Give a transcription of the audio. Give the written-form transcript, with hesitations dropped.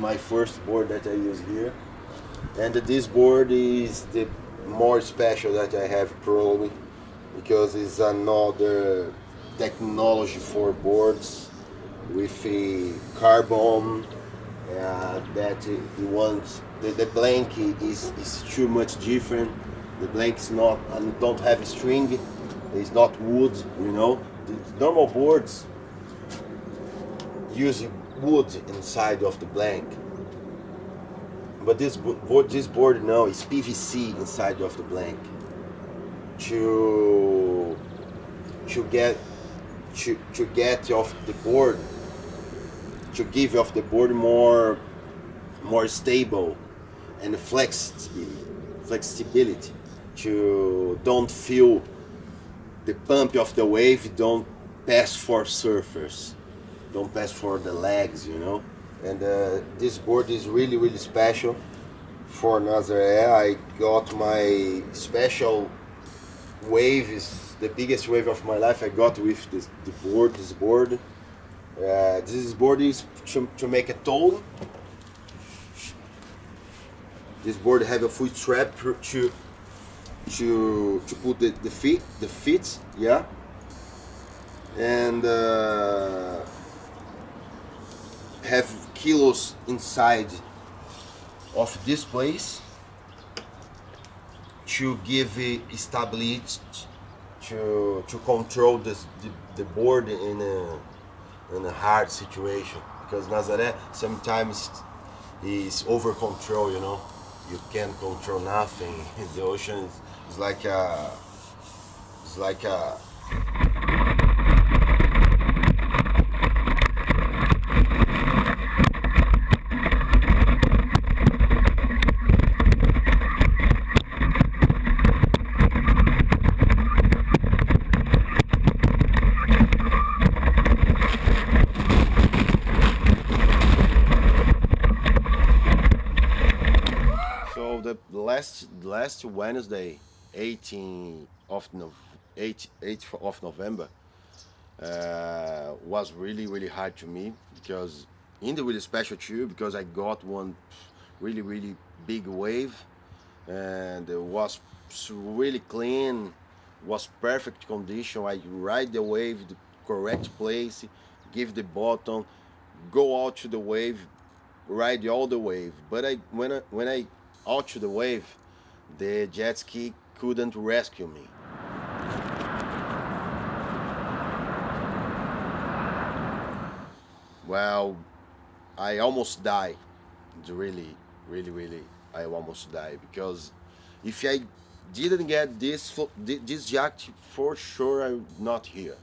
my first board that I use here, and this board is the more special that I have probably because it's another technology for boards with a carbon that you want. The blank is too much different. The blank is not don't have a string. It's not wood, you know. The normal boards use wood inside of the blank, but this board now is PVC inside of the blank to get off the board, to give off the board more stable and flexibility to don't feel the pump of the wave, don't pass for surfers, don't pass for the legs, you know. And this board is really special for Nazaré. I got my special wave, is the biggest wave of my life I got with this board. This board is to make a tone. This board have a foot strap to put the feet, yeah, and have kilos inside of this place to give stability, to control the board in a hard situation, because Nazaré sometimes is over control, you know. You can't control nothing. The ocean is like a last Wednesday, 8th of November, was really hard to me, because in the really special too, because I got one really big wave, and it was really clean, was perfect condition. I ride the wave the correct place, give the bottom, go out to the wave, ride all the wave. But when I out to the wave, the jet ski couldn't rescue me. Well, I almost died. Really, I almost died, because if I didn't get this jacket, for sure I'm not here.